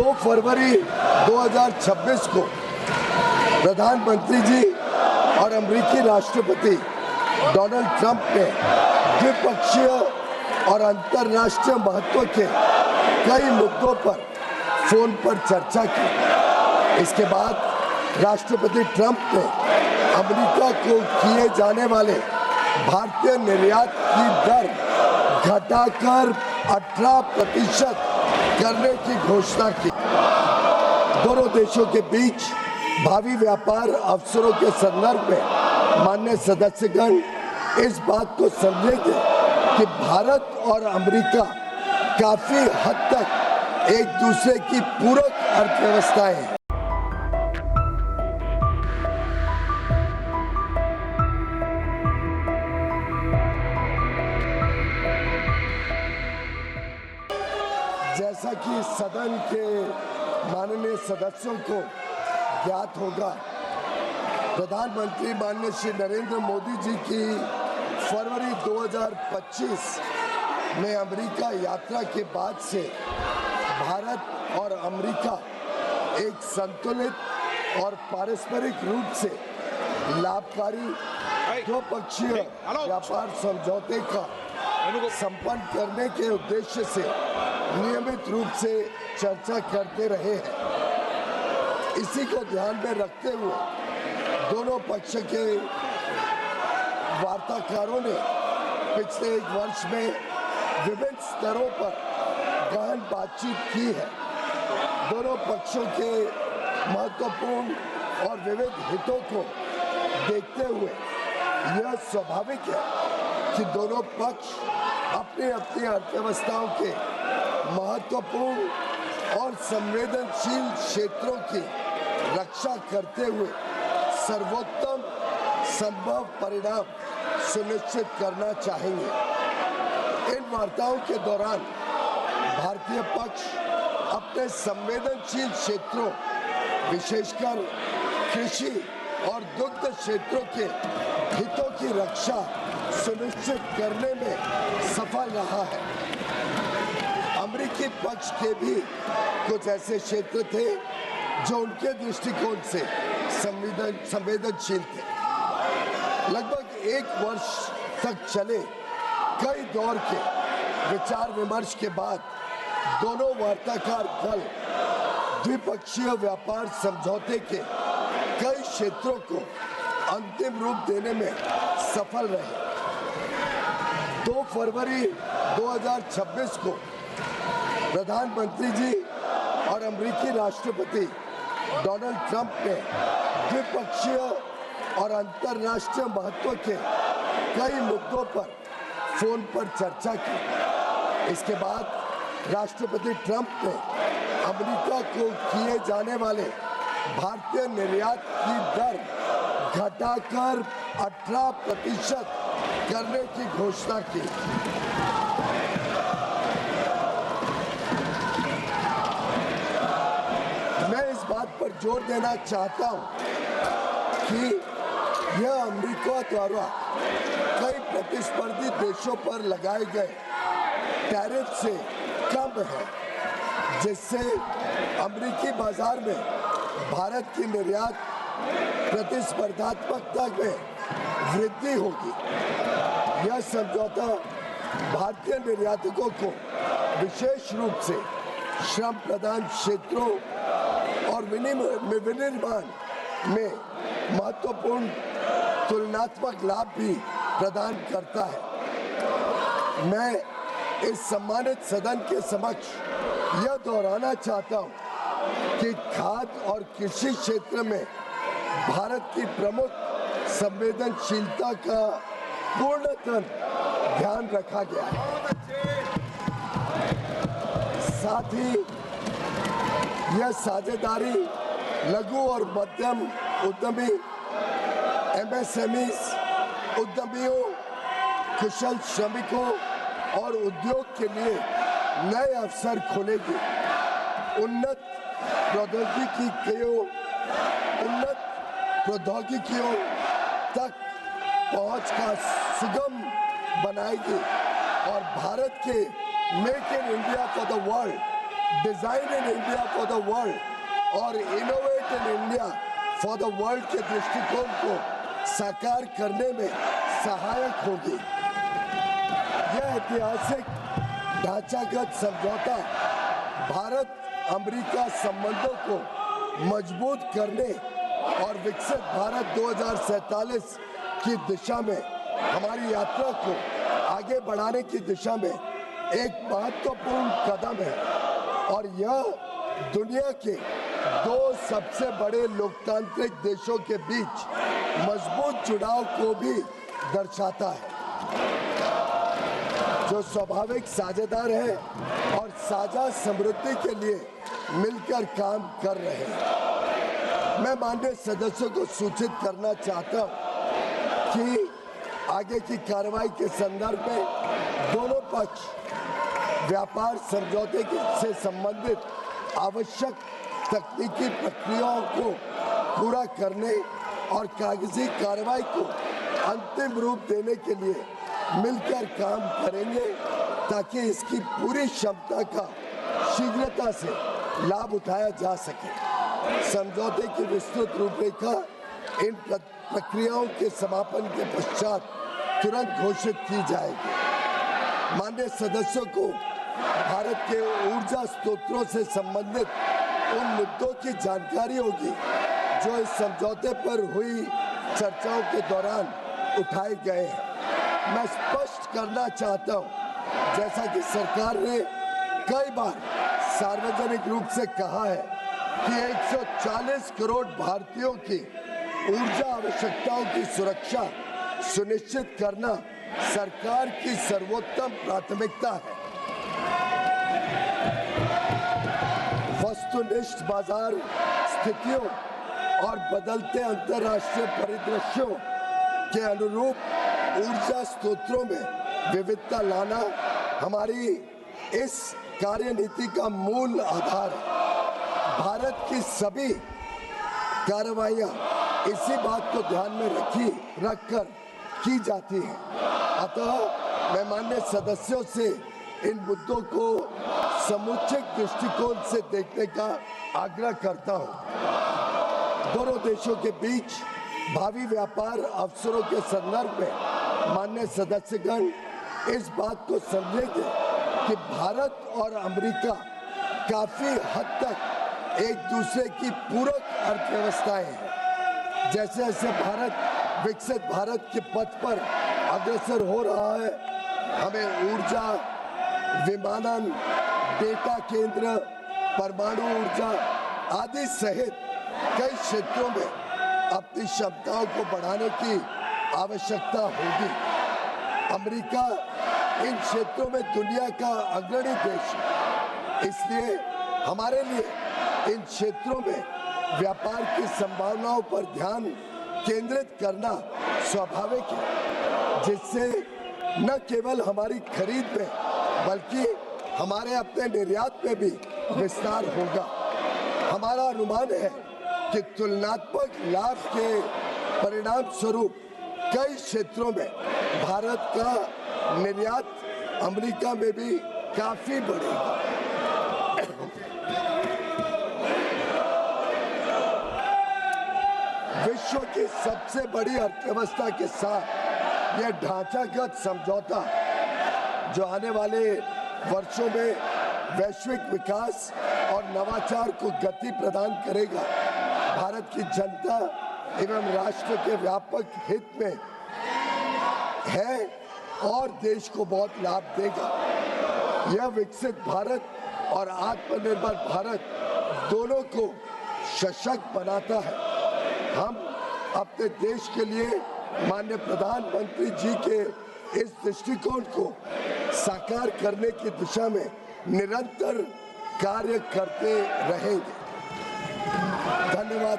2 फरवरी 2026 को प्रधानमंत्री जी और अमेरिकी राष्ट्रपति डोनाल्ड ट्रंप ने द्विपक्षीय और अंतर्राष्ट्रीय महत्व के कई मुद्दों पर फोन पर चर्चा की। इसके बाद राष्ट्रपति ट्रंप ने अमेरिका को किए जाने वाले भारतीय निर्यात की दर घटाकर 18% करने की घोषणा की। दोनों देशों के बीच भावी व्यापार अवसरों के संदर्भ में माननीय सदस्यगण इस बात को समझेंगे कि भारत और अमेरिका काफी हद तक एक दूसरे की पूरक अर्थव्यवस्थाएं हैं। जैसा कि सदन के माननीय सदस्यों को ज्ञात होगा, प्रधानमंत्री माननीय श्री नरेंद्र मोदी जी की फरवरी 2025 में अमेरिका यात्रा के बाद से भारत और अमेरिका एक संतुलित और पारस्परिक रूप से लाभकारी द्विपक्षीय व्यापार समझौते का संपन्न करने के उद्देश्य से नियमित रूप से चर्चा करते रहे हैं। इसी को ध्यान में रखते हुए दोनों पक्ष के वार्ताकारों ने पिछले 1 वर्ष में विभिन्न स्तरों पर गहन बातचीत की है। दोनों पक्षों के महत्वपूर्ण और विविध हितों को देखते हुए यह स्वाभाविक है कि दोनों पक्ष अपनी अपनी अर्थव्यवस्थाओं के महत्वपूर्ण और संवेदनशील क्षेत्रों की रक्षा करते हुए सर्वोत्तम संभव परिणाम सुनिश्चित करना चाहेंगे। इन वार्ताओं के दौरान भारतीय पक्ष अपने संवेदनशील क्षेत्रों, विशेषकर कृषि और दुग्ध क्षेत्रों के हितों की रक्षा सुनिश्चित करने में सफल रहा है। अमेरिकी पक्ष के भी कुछ ऐसे क्षेत्र थे जो उनके दृष्टिकोण से संवेदनशील थे। लगभग 1 वर्ष तक चले कई दौर के विचार विमर्श के बाद दोनों वार्ताकार दल द्विपक्षीय व्यापार समझौते के कई क्षेत्रों को अंतिम रूप देने में सफल रहे। 2 फरवरी 2026 को प्रधानमंत्री जी और अमेरिकी राष्ट्रपति डोनाल्ड ट्रंप ने द्विपक्षीय और अंतर्राष्ट्रीय महत्व के कई मुद्दों पर फोन पर चर्चा की। इसके बाद राष्ट्रपति ट्रंप ने अमेरिका को किए जाने वाले भारतीय निर्यात की दर घटाकर 18% करने की घोषणा की। मैं इस बात पर जोर देना चाहता हूं कि यह अमेरिका द्वारा कई प्रतिस्पर्धी देशों पर लगाए गए टैरिफ से कम है, जिससे अमेरिकी बाजार में भारत की निर्यात प्रतिस्पर्धात्मकता में वृद्धि होगी। यह समझौता भारतीय निर्यातकों को विशेष रूप से श्रम प्रधान क्षेत्रों और विनिर्माण में महत्वपूर्ण तुलनात्मक लाभ भी प्रदान करता है। मैं इस सम्मानित सदन के समक्ष यह दोहराना चाहता हूं कि खाद्य और कृषि क्षेत्र में भारत की प्रमुख संवेदनशीलता का पूर्णतः ध्यान रखा गया है। साथ ही यह साझेदारी लघु और मध्यम उद्यमी, MSMEs, उद्यमियों, कुशल श्रमिकों और उद्योग के लिए नए अवसर खोलेगी। उन्नत प्रौद्योगिकियों तक पहुंच का सुगम बनाएगी और भारत के make in India for the world design in India for the world और innovate in India for the world के दृष्टिकोण को साकार करने में सहायक होगी। यह ऐतिहासिक ढांचागत समझौता भारत अमेरिका संबंधों को मजबूत करने और विकसित भारत 2047 की दिशा में हमारी यात्रा को आगे बढ़ाने की दिशा में एक महत्वपूर्ण कदम है और यह दुनिया के दो सबसे बड़े लोकतांत्रिक देशों के बीच मजबूत जुड़ाव को भी दर्शाता है, जो स्वाभाविक साझेदार है और साझा समृद्धि के लिए मिलकर काम कर रहे हैं। मैं माननीय सदस्यों को सूचित करना चाहता हूं कि आगे की कार्रवाई के संदर्भ में दोनों पक्ष व्यापार समझौते से संबंधित आवश्यक तकनीकी प्रक्रियाओं को पूरा करने और कागजी कार्रवाई को अंतिम रूप देने के लिए मिलकर काम करेंगे ताकि इसकी पूरी क्षमता का शीघ्रता से लाभ उठाया जा सके। समझौते की विस्तृत रूपरेखा इन प्रक्रियाओं के समापन के पश्चात तुरंत घोषित की जाएगी। माननीय सदस्यों को भारत के ऊर्जा स्रोतों से संबंधित उन मुद्दों की जानकारी होगी जो इस समझौते पर हुई चर्चाओं के दौरान उठाए गए हैं। मैं स्पष्ट करना चाहता हूं, जैसा कि सरकार ने कई बार सार्वजनिक रूप से कहा है कि 140 करोड़ भारतीयों की ऊर्जा आवश्यकताओं की सुरक्षा सुनिश्चित करना सरकार की सर्वोत्तम प्राथमिकता है। वस्तुनिष्ठ बाजार स्थितियों और बदलते अंतर्राष्ट्रीय परिदृश्यों के अनुरूप ऊर्जा स्रोतों में विविधता लाना हमारी इस कार्यनीति का मूल आधार है। भारत की सभी कार्रवाइयां इसी बात को ध्यान में रखकर की जाती हैं। अतः मैं माननीय सदस्यों से इन मुद्दों को समुचित दृष्टिकोण से देखने का आग्रह करता हूं। दोनों देशों के बीच भावी व्यापार अवसरों के संदर्भ में माननीय सदस्यगण इस बात को समझेंगे कि भारत और अमेरिका काफी हद तक एक दूसरे की पूरक अर्थव्यवस्थाएं हैं। जैसे जैसे भारत विकसित भारत के पथ पर अग्रसर हो रहा है, हमें ऊर्जा, विमानन, डेटा केंद्र, परमाणु ऊर्जा आदि सहित कई क्षेत्रों में अपनी क्षमताओं को बढ़ाने की आवश्यकता होगी। अमेरिका इन क्षेत्रों में दुनिया का अग्रणी देश है, इसलिए हमारे लिए इन क्षेत्रों में व्यापार की संभावनाओं पर ध्यान केंद्रित करना स्वाभाविक है, जिससे न केवल हमारी खरीद में बल्कि हमारे अपने निर्यात में भी विस्तार होगा। हमारा अनुमान है कि तुलनात्मक लाभ के परिणाम स्वरूप कई क्षेत्रों में भारत का निर्यात अमेरिका में भी काफी बढ़ेगा। विश्व की सबसे बड़ी अर्थव्यवस्था के साथ यह ढांचागत समझौता जो आने वाले वर्षों में वैश्विक विकास और नवाचार को गति प्रदान करेगा, भारत की जनता एवं राष्ट्र के व्यापक हित में है और देश को बहुत लाभ देगा। यह विकसित भारत और आत्मनिर्भर भारत दोनों को सशक्त बनाता है। हम अपने देश के लिए माननीय प्रधानमंत्री जी के इस दृष्टिकोण को साकार करने की दिशा में निरंतर कार्य करते रहेंगे। धन्यवाद।